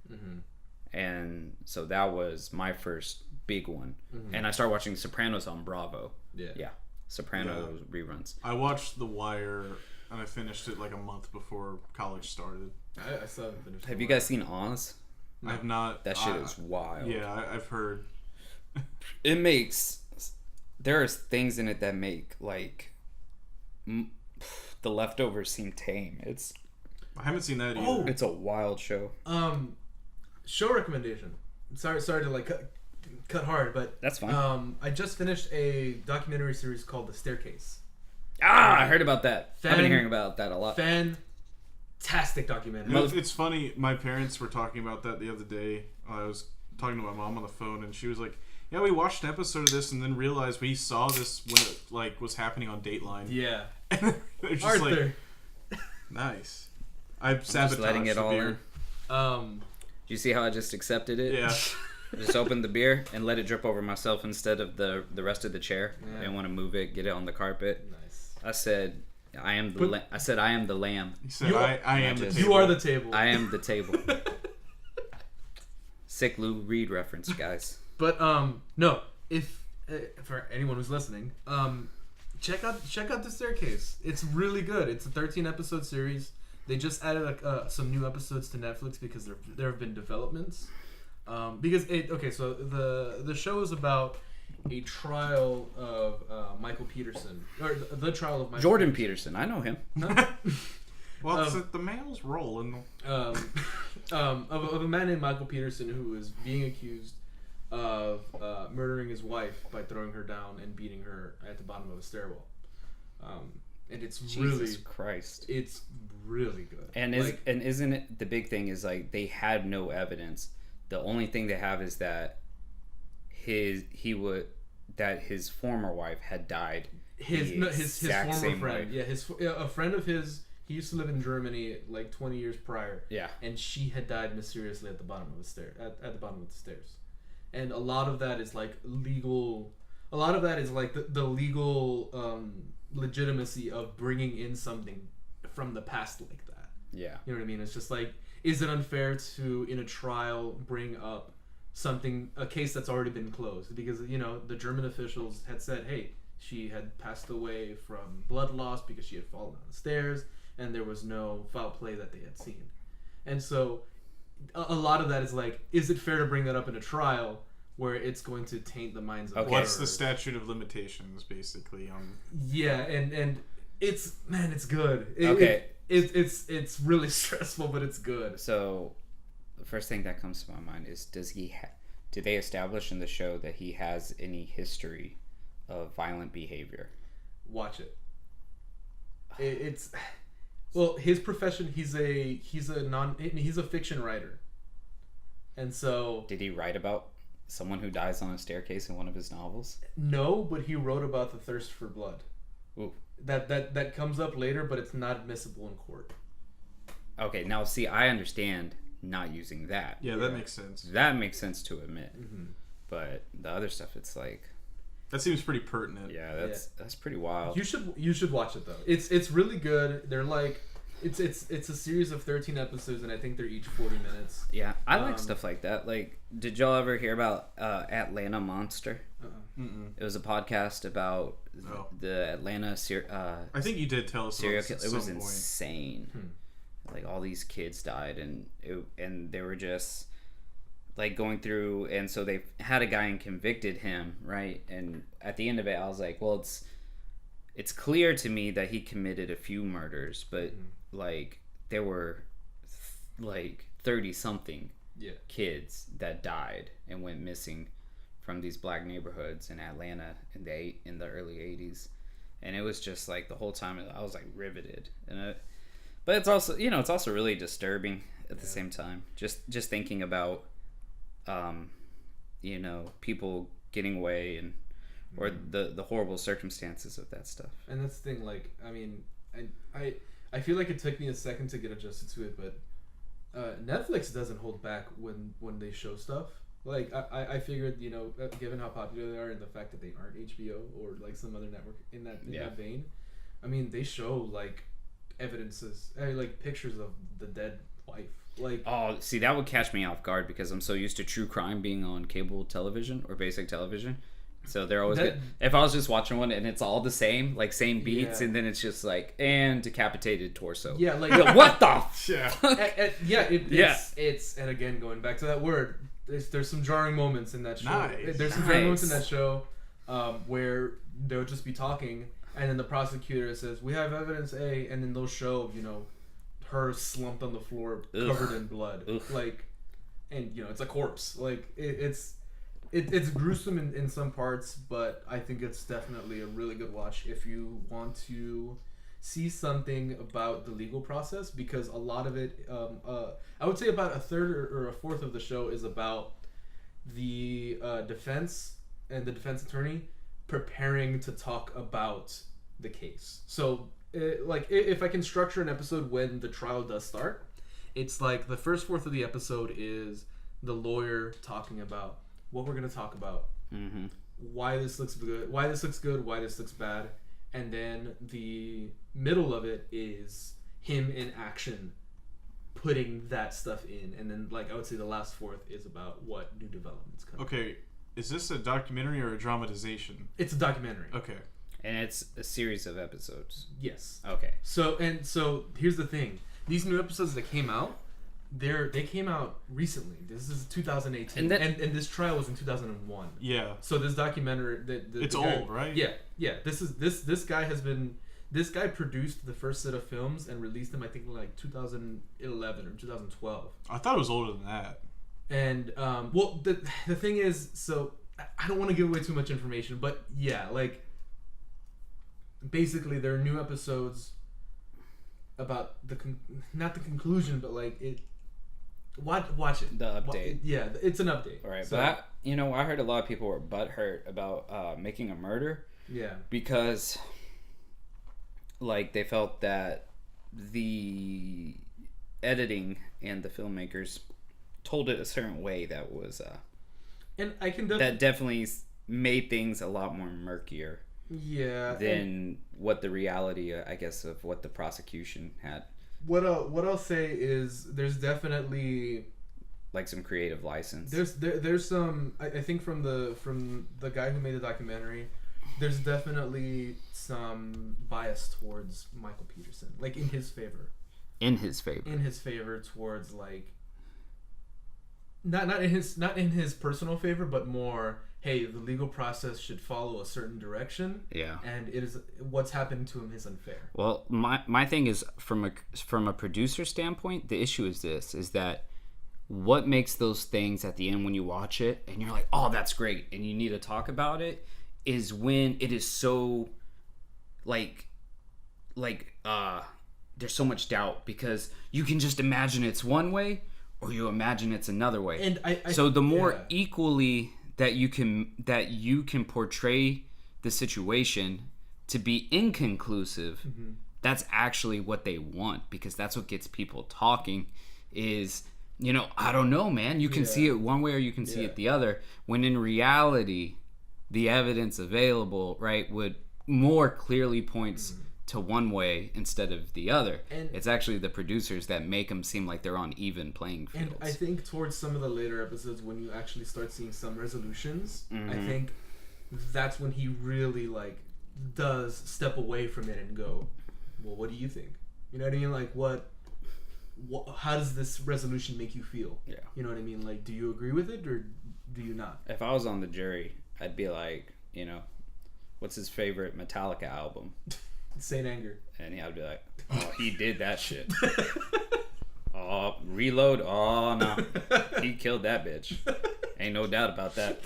and so that was my first big one. And I started watching Sopranos on Bravo. Yeah, Sopranos reruns. I watched The Wire and I finished it like a month before college started. I still haven't finished. Have you guys seen Oz? I have not. That shit is wild. Yeah, I've heard. It makes there's things in it that make like The Leftovers seem tame. I haven't seen that either. It's a wild show. Show recommendation. Sorry to like cut hard, but that's fine. I just finished a documentary series called The Staircase. I heard about that. I've been hearing about that a lot. Fantastic documentary. It's funny. My parents were talking about that the other day. I was talking to my mom on the phone, and she was like, "Yeah, we watched an episode of this, and then realized we saw this when it like was happening on Dateline." Yeah. It's just Arthur. like, nice. I'm just letting it all beer. in. Do you see how I just accepted it? Yeah. Just opened the beer and let it drip over myself instead of the rest of the chair. Yeah. I didn't want to move it, get it on the carpet. Nice. I said, I am the lamb. He said, I am the table. You are the table. I am the table. Sick Lou Reed reference, guys. But no, if for anyone who's listening, check out The Staircase. It's really good. It's a 13 episode series. They just added some new episodes to Netflix because there have been developments. Because so the show is about a trial of Michael Peterson, or the trial of Michael Jordan Peterson. I know him. Well, it's the mail's rolling. Of a man named Michael Peterson who is being accused of murdering his wife by throwing her down and beating her at the bottom of a stairwell. And it's Jesus Christ. It's really good. And isn't it the big thing is like they had no evidence. The only thing they have is that his former wife had died. His former friend. Way. Yeah, a friend of his. He used to live in Germany like 20 years prior. Yeah. And she had died mysteriously at the bottom of the stair at the bottom of the stairs. And a lot of that is like legal. A lot of that is like the legal legitimacy of bringing in something from the past like that. Yeah. You know what I mean? It's just like, is it unfair to in a trial bring up a case that's already been closed? Because the German officials had said, hey, she had passed away from blood loss because she had fallen down the stairs, and there was no foul play that they had seen. And so a lot of that is like, is it fair to bring that up in a trial where it's going to taint the minds of What's the statute of limitations, basically? Yeah, and it's good. Okay. It's really stressful, but it's good. So the first thing that comes to my mind is, did they establish in the show that he has any history of violent behavior? Watch it. It's well, his profession. He's a fiction writer, and so did he write about someone who dies on a staircase in one of his novels? No, but he wrote about the thirst for blood. Ooh. That comes up later, but it's not admissible in court. Okay, now see, I understand not using that. Yeah, that makes sense. That makes sense to admit. Mm-hmm. But the other stuff, it's like, that seems pretty pertinent. Yeah, that's pretty wild. You should watch it though. It's really good. They're like, it's a series of 13 episodes, and I think they're each 40 minutes. Yeah, I like stuff like that. Like, did y'all ever hear about Atlanta Monster? It was a podcast about the Atlanta I think you did tell us serial about killer. It was insane. Like, all these kids died, and they were just like going through, and so they had a guy and convicted him, right? And at the end of it, I was like, well, it's clear to me that he committed a few murders, but like there were like 30 something kids that died and went missing from these black neighborhoods in Atlanta in the early 80s. And it was just like the whole time I was like riveted. But it's also, it's also really disturbing. at the same time. Just thinking about, people getting away or the horrible circumstances of that stuff. And that's the thing, like, I mean, I feel like it took me a second to get adjusted to it, but Netflix doesn't hold back when they show stuff. Like, I figured, given how popular they are and the fact that they aren't HBO or like some other network in that vein, I mean, they show like evidences, like pictures of the dead wife. Like, oh, see, that would catch me off guard because I'm so used to true crime being on cable television or basic television. So they're always good. If I was just watching one and it's all the same, like same beats, and then it's just like, and decapitated torso. Yeah, like what the? It's and again going back to that word, there's some jarring moments in that show. Nice. There's some jarring moments in that show where they'll just be talking, and then the prosecutor says, "We have evidence A," and then they'll show her slumped on the floor, covered in blood, like, and it's a corpse. Like it's gruesome in some parts, but I think it's definitely a really good watch if you want to see something about the legal process, because a lot of it, I would say about a third or a fourth of the show is about the defense and the defense attorney preparing to talk about the case. So, like, if I can structure an episode when the trial does start, it's like the first fourth of the episode is the lawyer talking about what we're going to talk about, why this looks good, why this looks bad, and then the middle of it is him in action putting that stuff in, and then, like, I would say the last fourth is about what new developments come. Okay, is this a documentary or a dramatization? It's a documentary. Okay. And it's a series of episodes. Yes. Okay. So here's the thing: these new episodes that came out, they came out recently. This is 2018, and this trial was in 2001. Yeah. So this documentary, it's old, right? Yeah. This guy produced the first set of films and released them, I think, in like 2011 or 2012. I thought it was older than that. And well, the thing is, so I don't want to give away too much information, but yeah, like, basically there are new episodes about not the conclusion, but like it. Watch it. The update. Yeah, it's an update. All right, so, but I heard a lot of people were butthurt about making a murder. Yeah. Because, like, they felt that the editing and the filmmakers told it a certain way that was and I can that definitely made things a lot more murkier. Yeah. Than what the reality, I guess, of what the prosecution had. What I'll say is there's definitely like some creative license. There's some, I think from the guy who made the documentary, there's definitely some bias towards Michael Peterson, like in his favor. In his favor towards, like, not in his personal favor, but more, hey, the legal process should follow a certain direction. Yeah. And it is what's happened to him is unfair. Well, my thing is from a producer standpoint, the issue is that what makes those things at the end when you watch it and you're like, oh, that's great, and you need to talk about it, is when it is so like there's so much doubt, because you can just imagine it's one way or you imagine it's another way. And so the more equally that you can portray the situation to be inconclusive, that's actually what they want, because that's what gets people talking. Is, I don't know, man, you can see it one way or you can see it the other, when in reality the evidence available, right, would more clearly points to one way instead of the other. And it's actually the producers that make them seem like they're on even playing fields. And I think towards some of the later episodes, when you actually start seeing some resolutions, I think that's when he really, like, does step away from it and go, well, what do you think? You know what I mean? Like, what how does this resolution make you feel? Yeah. You know what I mean? Like, do you agree with it or do you not? If I was on the jury, I'd be like, what's his favorite Metallica album? Saint Anger. And I'd be like, oh, he did that shit. Oh, Reload? Oh, no. He killed that bitch. Ain't no doubt about that.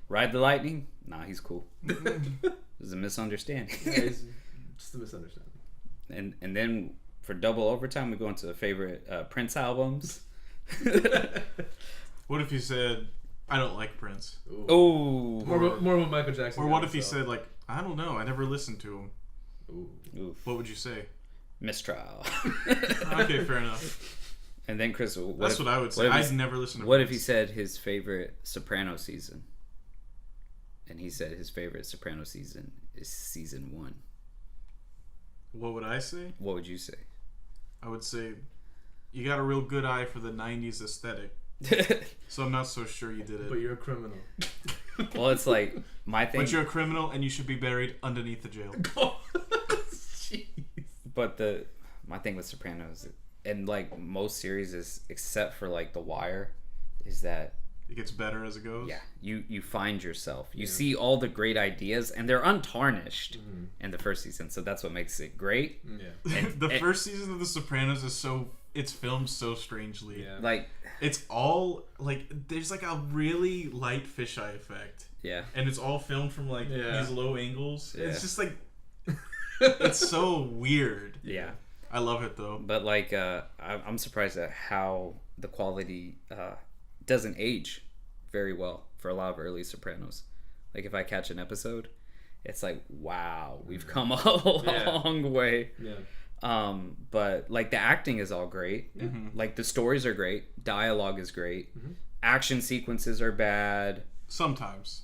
Ride the Lightning? Nah, he's cool. It's a misunderstanding. Yeah, it's just a misunderstanding. And then for double overtime, we go into the favorite Prince albums. What if you said, I don't like Prince? Oh, more of a Michael Jackson. Or what if he said, like, I don't know, I never listened to him? Oof. What would you say? Mistrial. Okay, fair enough. And then Chris, what I would say. I'd never listen to What Prince. if he said his favorite Soprano season? And he said his favorite Soprano season is season 1. What would I say? What would you say? I would say, you got a real good eye for the 90s aesthetic. So I'm not so sure you did it. But you're a criminal. Well, it's like my thing. But you're a criminal and you should be buried underneath the jail. Jeez. But my thing with Sopranos, and like most series, is except for like The Wire, is that It gets better as it goes. yeah, you find yourself. You see all the great ideas, and they're untarnished in the first season. So that's what makes it great. Yeah. And, The first season of The Sopranos is it's filmed so strangely. Yeah. like It's all like there's like a really light fisheye effect, yeah, and it's all filmed from like Yeah. these low angles. Yeah. It's just like it's so weird. yeah. I love it though. But like I'm surprised at how the quality doesn't age very well for a lot of early Sopranos. Like if I catch an episode, it's like wow, we've come a long way. Yeah. But like the acting is all great. Mm-hmm. Like the stories are great, dialogue is great, action sequences are bad. Sometimes.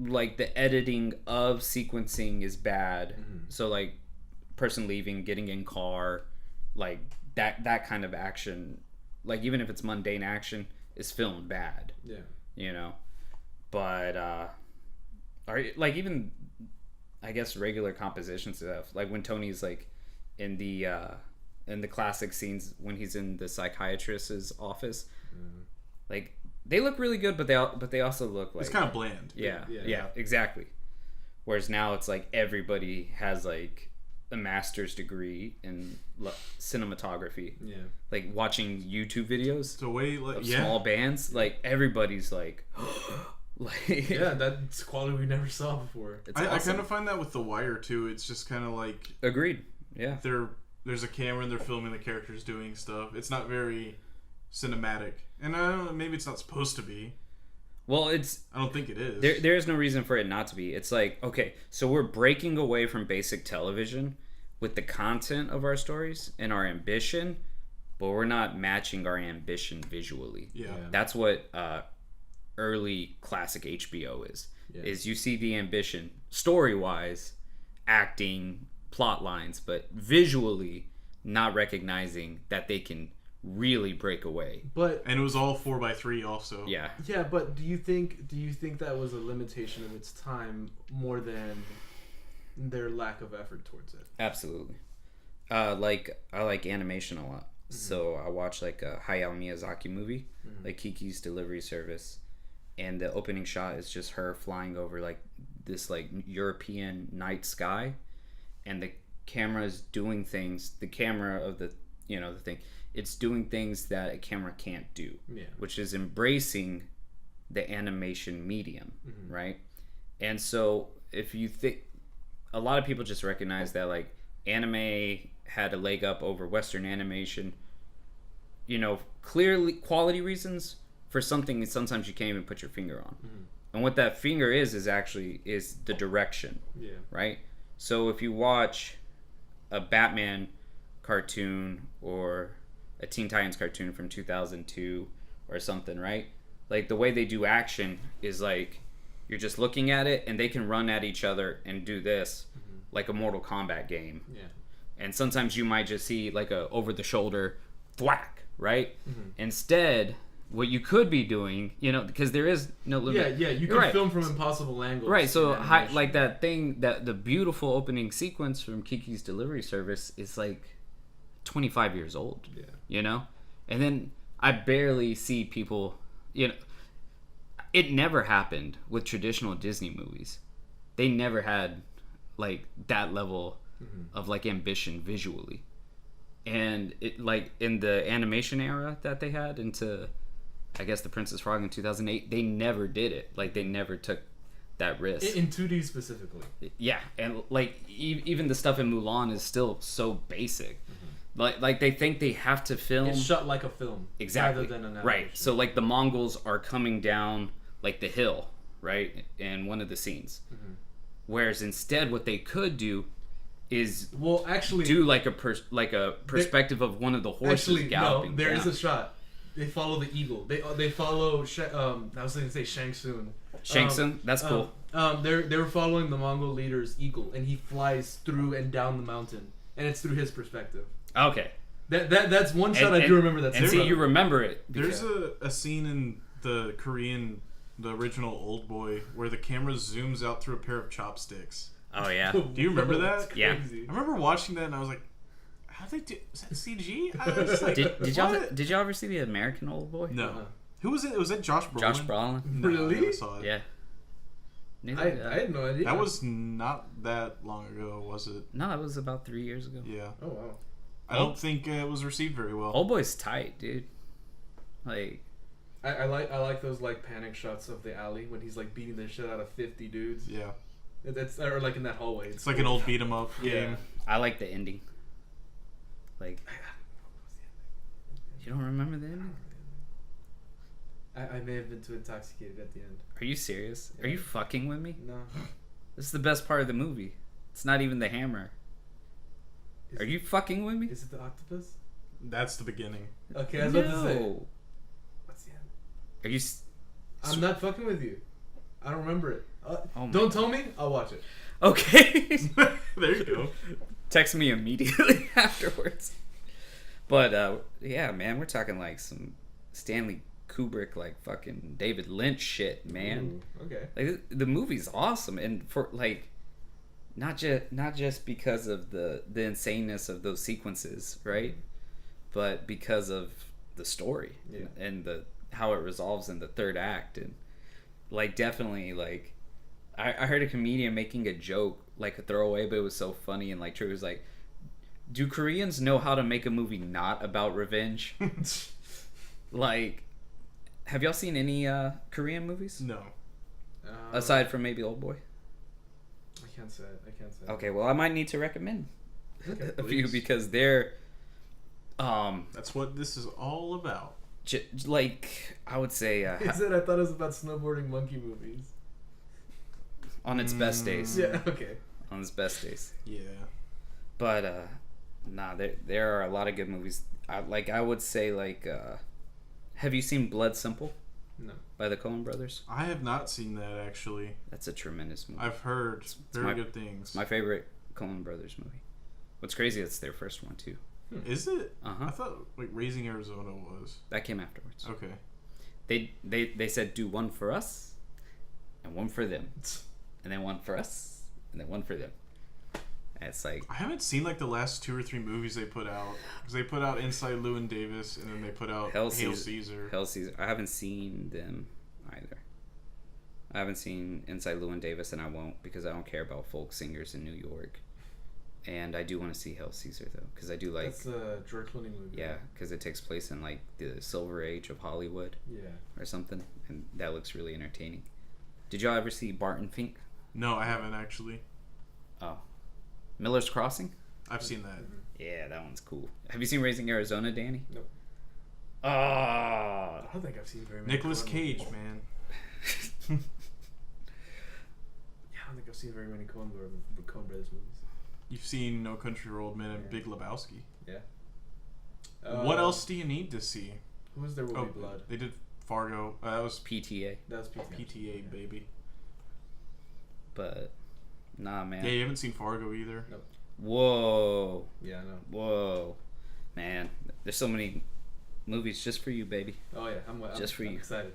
Like the editing of sequencing is bad. So like person leaving, getting in car, like that kind of action, like even if it's mundane action, is filmed bad. Yeah. You know, but like even I guess regular composition stuff, like when Tony's like in the classic scenes when he's in the psychiatrist's office, like they look really good, but they also look like It's kind of bland. yeah, exactly. Whereas now it's like everybody has like a master's degree in cinematography. Yeah. Like watching YouTube videos The way like of small bands, like everybody's like like Yeah, that's quality we never saw before. it's I awesome. kind of find that with The Wire too. It's just kind of like Agreed. Yeah. there's a camera and they're filming the characters doing stuff. It's not very cinematic, and I don't know, maybe it's not supposed to be. Well, I don't think it is. there is no reason for it not to be. It's like, okay, so we're breaking away from basic television with the content of our stories and our ambition, but we're not matching our ambition visually. Yeah. That's what early classic HBO is. Yeah. Is you see the ambition story-wise, acting, plot lines, but visually not recognizing that they can really break away. But And it was all 4x3 also. Yeah. yeah, but do you think that was a limitation of its time more than their lack of effort towards it? Absolutely. Like I like animation a lot, so I watch like a Hayao Miyazaki movie, like Kiki's Delivery Service, and the opening shot is just her flying over like this like European night sky, and the camera is doing things. The camera of the the thing, it's doing things that a camera can't do, which is embracing the animation medium, right? And so if you think, a lot of people just recognize that like anime had a leg up over Western animation, clearly quality reasons for something that sometimes you can't even put your finger on. And what that finger is the direction, right? So if you watch a Batman cartoon or a Teen Titans cartoon from 2002 or something, right? Like the way they do action is like you're just looking at it and they can run at each other and do this like a Mortal Kombat game. Yeah. And sometimes you might just see like a over the shoulder thwack, right? Instead, what you could be doing, because there is no limit. Yeah, you can film from impossible angles. Right, so in animation. like that thing, that the beautiful opening sequence from Kiki's Delivery Service is like 25 years old. Yeah. And then I barely see people, it never happened with traditional Disney movies. They never had like that level of like ambition visually. And it like in the animation era that they had into I guess The Princess Frog in 2008, they never did it. Like they never took that risk. In 2D specifically. Yeah, and like even the stuff in Mulan is still so basic. Like they think they have to film. It's shot like a film, exactly, rather than an animation. Right. So like the Mongols are coming down like the hill, right, in one of the scenes. Whereas instead, what they could do is actually do like a perspective of one of the horses galloping. No, there down. is a shot. They follow the eagle. They follow. I was going to say Shang Tsung. Shang Tsung, that's cool. They were following the Mongol leader's eagle, and he flies through and down the mountain, and it's through his perspective. Okay. That's one shot I do remember. That's and see, you remember it. There's a scene in the original Old Boy, where the camera zooms out through a pair of chopsticks. Oh yeah. Do you remember that? Yeah. I remember watching that and I was like, how did they do? Is that CG? I was like, did y'all ever see the American Old Boy? No. Who was it? Was that Josh Brolin? Josh Brolin. No, Really? I never saw it. Yeah. I had no idea. That was not that long ago, was it? No, that was about 3 years ago. Yeah. Oh wow. I don't think it was received very well. Old Boy's tight, dude. Like, I like those like panic shots of the alley when he's like beating the shit out of 50 dudes. Yeah. That's or like in that hallway. It's like an old beat 'em up game. I like the ending. Like, you don't remember the ending? I may have been too intoxicated at the end. Are you serious? Yeah. Are you fucking with me? No. This is the best part of the movie. It's not even the hammer. Are you fucking with me? Is it the octopus? That's the beginning. Okay, I was about to say. No. What's the end? Are you? I'm not fucking with you. I don't remember it. Oh my don't tell me. I'll watch it. Okay. There you go. Text me immediately afterwards. But yeah, man, we're talking like some Stanley Kubrick, like fucking David Lynch shit, man. Ooh, okay. Like the movie's awesome, and for like not just because of the insaneness of those sequences, right? But because of the story and the how it resolves in the third act, and like definitely like I heard a comedian making a joke, like a throwaway, but it was so funny, and like True was like, do Koreans know how to make a movie not about revenge? Like, have y'all seen any Korean movies? No. Aside from maybe Old Boy? I can't say. Okay, well I might need to recommend Okay, a few please. because they're That's what this is all about. like I would say Is it? I thought it was about snowboarding monkey movies. on its best days. Yeah. Okay. On its best days. Yeah. But nah, there are a lot of good movies. I would say like have you seen Blood Simple? No. By the Coen brothers? I have not seen that actually. That's a tremendous movie. I've heard very good things. It's my favorite Coen brothers movie. What's crazy, it's their first one too. Is it? Uh-huh. I thought like Raising Arizona was. That came afterwards. Okay. They said do one for us and one for them. And then one for us and then one for them. And it's like I haven't seen like the last 2 or 3 movies they put out, because they put out Inside Llewyn Davis and then they put out Hail Caesar. Hail Caesar. I haven't seen them either. I haven't seen Inside Llewyn Davis, and I won't because I don't care about folk singers in New York. And I do want to see Hail Caesar though, because I do like. That's a George Clooney movie. Yeah, because it takes place in like the Silver Age of Hollywood. Yeah. Or something, and that looks really entertaining. Did y'all ever see Barton Fink? No, I haven't actually. Oh, Miller's Crossing. I've seen that. Yeah, that one's cool. Have you seen Raising Arizona, Danny? Nope. Ah. I don't think I've seen very many. Nicolas Coen Cage, movies. man. Yeah, I don't think I've seen very many Coen Brothers movies. You've seen No Country for Old Men and Big Lebowski. Yeah. What else do you need to see? Who was There Will Be Blood? They did Fargo. That was PTA. That was PTA. PTA, baby. But nah, man. Yeah, you haven't seen Fargo either. Nope. Whoa. Yeah, I know. Whoa. Man, there's so many movies just for you, baby. Oh yeah, I'm for you. excited.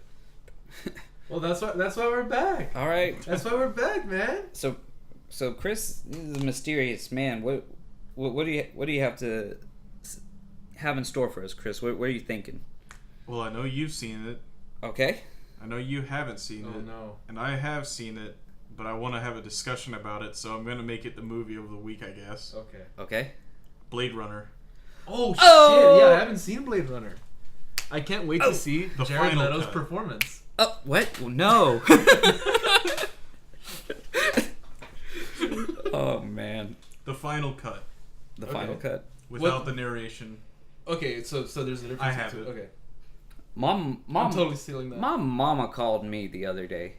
Well, that's why we're back. All right. That's why we're back, man. So Chris is a mysterious man. What do you have to have in store for us, Chris? What are you thinking? Well, I know you've seen it. Okay. I know you haven't seen Oh it. no. And I have seen it, but I want to have a discussion about it, so I'm going to make it the movie of the week, I guess. Okay. Blade Runner. Oh shit! Oh! Yeah, I haven't seen Blade Runner. I can't wait to see The Jared final Leto's cut. performance. Oh, what? Well, no. Oh man. The final cut. The final cut. Without the narration. Okay, so there's a difference. I have it. Okay. Mom, I'm totally stealing that. My mama called me the other day,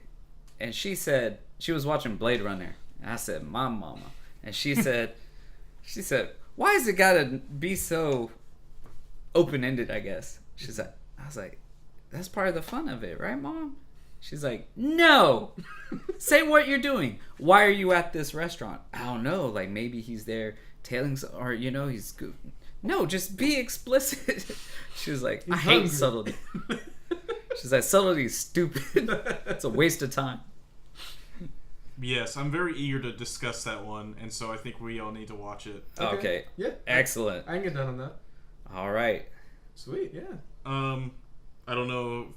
and she said she was watching Blade Runner. And I said, "My mama," and she said, "Why is it gotta be so open-ended?" I guess she's like, I was like, "That's part of the fun of it, right, Mom?" She's like, "No, say what you're doing. Why are you at this restaurant?" I don't know. Like maybe he's there tailing, or he's good. No, just be explicit. She was like, I hate subtlety. She's like, subtlety is stupid. It's a waste of time. Yes, I'm very eager to discuss that one, and so I think we all need to watch it. Okay. Yeah. Excellent. I can get done on that. All right. Sweet, yeah. I don't know,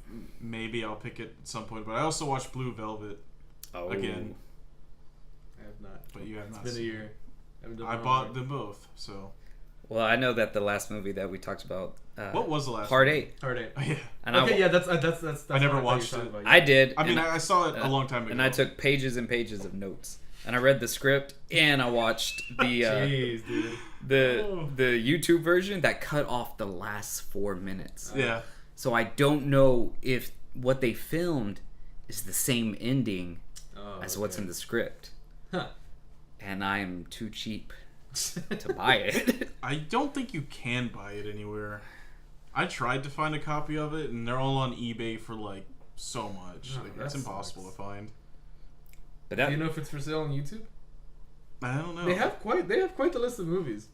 maybe I'll pick it at some point, but I also watched Blue Velvet again. I have not. But you have not. It's been a year. I bought them both, so. Well, I know that the last movie that we talked about. What was the last? Part 8. Part 8. Oh, yeah. And That's I never watched it. I did. I mean, I saw it a long time ago. And I took pages and pages of notes. And I read the script, and I watched the Jeez, dude. the YouTube version that cut off the last 4 minutes. Yeah. So I don't know if what they filmed is the same ending as what's in the script. Huh. And I'm too cheap to buy it. I don't think you can buy it anywhere. I tried to find a copy of it, and they're all on eBay for like so much. Oh, Like, it's impossible to find. But Do you know if it's for sale on YouTube? I don't know. They have quite the list of movies.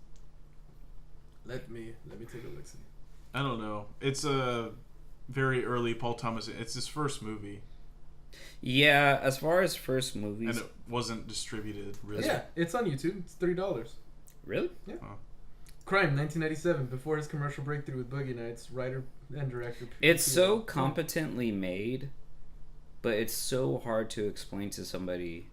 Let me take a look. See. I don't know. It's a very early Paul Thomas. It's his first movie. Yeah, as far as first movies. And it wasn't distributed, really. Yeah, it's on YouTube. It's $3. Really? Yeah. Oh. Crime, 1997. Before his commercial breakthrough with Boogie Nights, writer and director. It's so competently made, but it's so hard to explain to somebody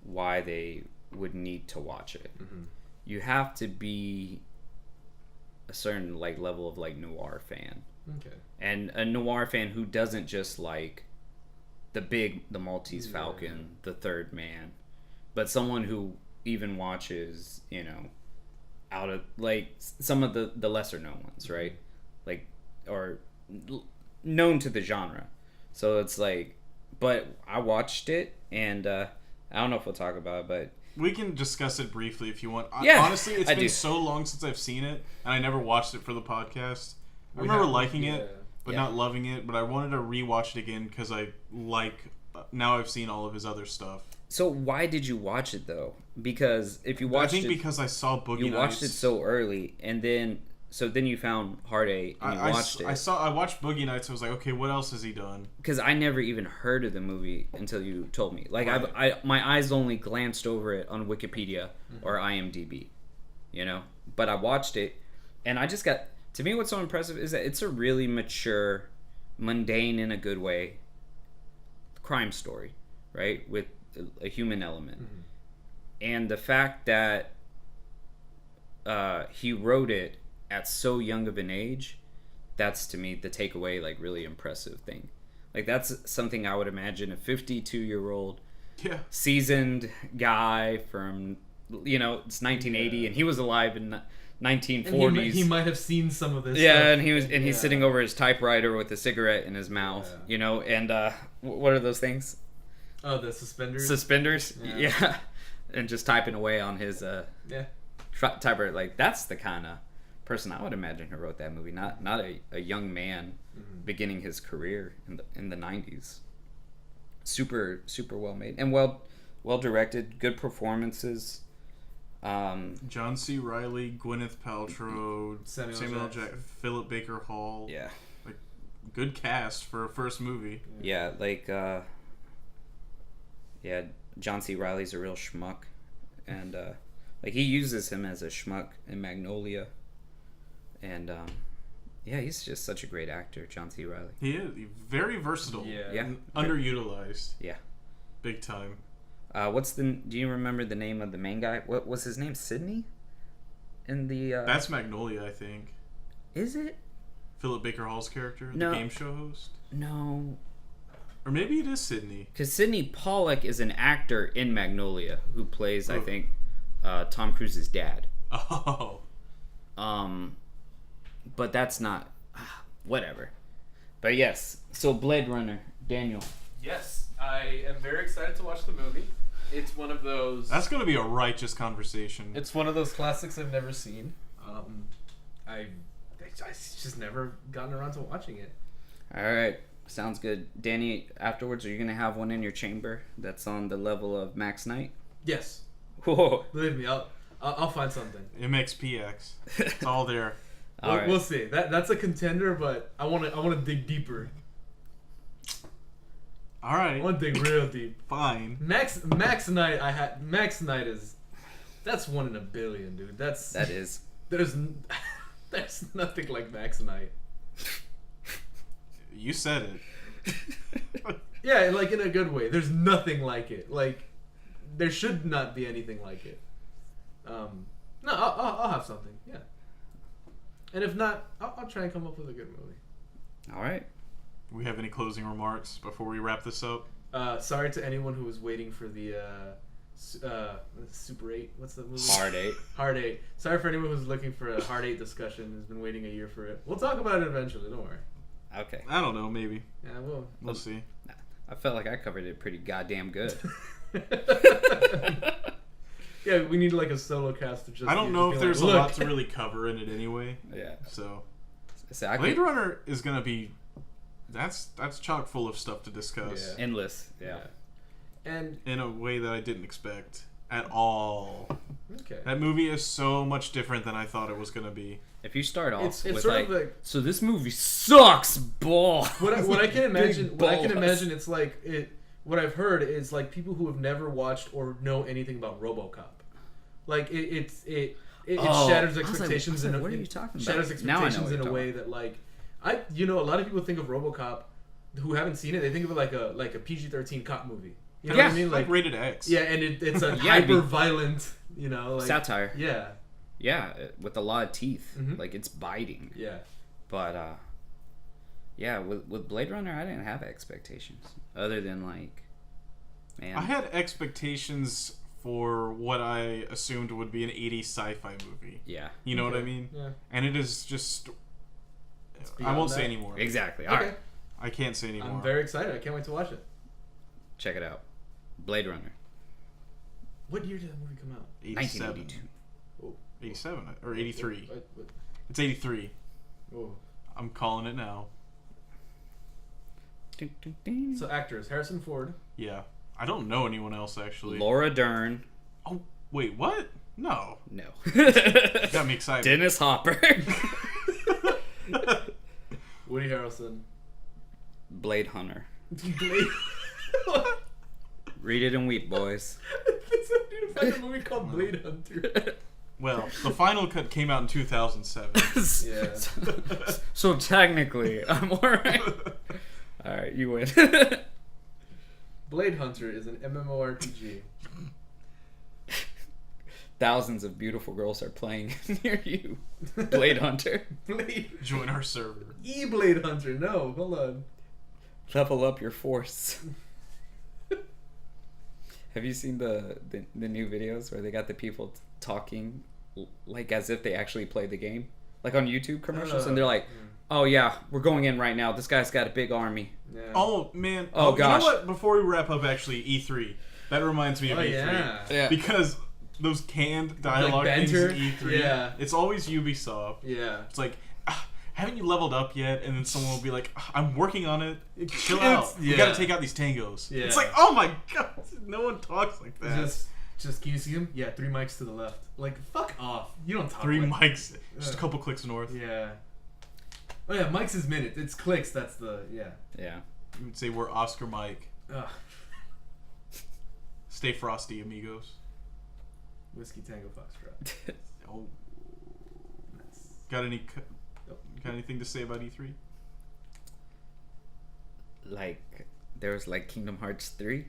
why they would need to watch it. Mm-hmm. You have to be a certain like level of like noir fan. Okay. And a noir fan who doesn't just like the Maltese Falcon, the Third Man, but someone who even watches, out of like some of the lesser known ones, right? Like, or known to the genre. So it's like, but I watched it, and I don't know if we'll talk about it, but we can discuss it briefly if you want. Yeah, honestly, it's I been do. so long since I've seen it, and I never watched it for the podcast. I remember liking it, but not loving it. But I wanted to rewatch it again because I like. Now I've seen all of his other stuff. So why did you watch it though? Because if you watched it, because I saw Boogie Nights. You watched it so early, and then you found Hard 8 and you watched it. I watched Boogie Nights. I was like, okay, what else has he done? Because I never even heard of the movie until you told me. Like Right. my eyes only glanced over it on Wikipedia or IMDb, But I watched it, and I just got. To me, what's so impressive is that it's a really mature, mundane in a good way, crime story, right? With a human element. Mm-hmm. And the fact that he wrote it at so young of an age, that's to me the takeaway, like really impressive thing. Like that's something I would imagine a 52-year-old seasoned guy from, it's 1980 and he was alive in 1940s. And he might have seen some of this. Yeah, stuff. and he's sitting over his typewriter with a cigarette in his mouth, and what are those things? Oh, the suspenders. Suspenders, yeah. And just typing away on his typewriter. Like that's the kind of person I would imagine who wrote that movie. Not a young man beginning his career in the 90s. Super well made and well directed. Good performances. John C. Reilly, Gwyneth Paltrow, Samuel Jackson, Philip Baker Hall. Yeah, like good cast for a first movie. Yeah, like John C. Reilly's a real schmuck, and like he uses him as a schmuck in Magnolia, and he's just such a great actor, John C. Reilly. He is very versatile. Yeah. Underutilized. Yeah, big time. Do you remember the name of the main guy? What was his name? Sidney? In the That's Magnolia, I think. Is it? Philip Baker Hall's character, No. the game show host? No. Or maybe it is Sidney. Because Sidney Pollack is an actor in Magnolia who plays, I think, Tom Cruise's dad. Oh. But that's not... whatever. But yes, so Blade Runner, Daniel. Yes, I am very excited to watch the movie. It's one of those... That's going to be a righteous conversation. It's one of those classics I've never seen. I just never gotten around to watching it. All right. Sounds good. Danny, afterwards, are you going to have one in your chamber that's on the level of Max Knight? Yes. Whoa. Believe me, I'll find something. MXPX. It's all there. We'll see. That's a contender, but I want to dig deeper. All right. I want to dig real deep. Fine. Max Knight. Max Knight is. That's 1 in a billion, dude. That is. There's nothing like Max Knight. You said it. Yeah, like in a good way. There's nothing like it. Like there should not be anything like it. No, I'll have something. Yeah. And if not, I'll try and come up with a good movie. All right. Do we have any closing remarks before we wrap this up? Sorry to anyone who was waiting for the Super 8. What's the movie? Hard 8. Hard 8. Sorry for anyone who's looking for a Hard 8 discussion. Has been waiting a year for it. We'll talk about it eventually. Don't worry. Okay. I don't know. Maybe. Yeah, we'll see. I felt like I covered it pretty goddamn good. Yeah, we need like a solo cast of just. I don't know if there's like, a lot to really cover in it anyway. Yeah. So Exactly. Blade Runner is gonna be. That's chock full of stuff to discuss. Yeah. Endless. Yeah. And in a way that I didn't expect at all. Okay. That movie is so much different than I thought it was gonna be. If you start off it's with sort of like, so this movie sucks balls. What I can imagine, balls. it's like it. What I've heard is like people who have never watched or know anything about RoboCop. Like it shatters expectations. What are you talking about? Shatters expectations in a way that like a lot of people think of RoboCop who haven't seen it. They think of it like a PG-13 cop movie. You know what I mean? Like rated X. Yeah, and it's a hyper violent. Like satire. Yeah. Yeah, with a lot of teeth. Like it's biting. Yeah. But yeah, with Blade Runner, I didn't have expectations other than like, man. I had expectations for what I assumed would be an 80s sci-fi movie. Yeah. You know what I mean? Yeah. And it is just. I won't say anymore. Exactly. Okay. All right. I can't say anymore. I'm very excited. I can't wait to watch it. Check it out. Blade Runner. What year did that movie come out? 87. 1982. 87 or 83. What? It's 83. Oh. I'm calling it now. So actors: Harrison Ford. Yeah. I don't know anyone else actually. Laura Dern. Oh, wait, what? No. No. Got me excited. Dennis Hopper. Woody Harrelson. Blade Hunter. Blade. Read it and weep, boys. I need to find a movie called Blade Hunter. Well, the final cut came out in 2007. Yeah. So technically, I'm alright. Alright, you win. Blade Hunter is an MMORPG. Thousands of beautiful girls are playing near you. Blade Hunter. Join our server. Blade Hunter. No, hold on. Level up your force. Have you seen the new videos where they got the people talking like as if they actually played the game? Like on YouTube commercials, and they're like, "Oh yeah, we're going in right now. This guy's got a big army." Yeah. Oh man. Oh gosh. You know what? Before we wrap up, actually, E3. That reminds me of E3. Yeah. Because those canned dialogue things in E3. Yeah. It's always Ubisoft. Yeah. It's like, haven't you leveled up yet? And then someone will be like, I'm working on it. Chill out. You gotta take out these tangos. Yeah. It's like, oh my god, no one talks like that. Just can you see him? Yeah, 3 mics to the left. Like, fuck off. You don't talk 3 like mics. Just a couple clicks north. Yeah. Oh yeah, mics is minute. It's clicks. That's the Yeah. You would say we're Oscar Mike. Ugh. Stay frosty, amigos. Whiskey Tango Foxtrot. Oh. Nice. Got anything to say about E3? Like there was like Kingdom Hearts 3.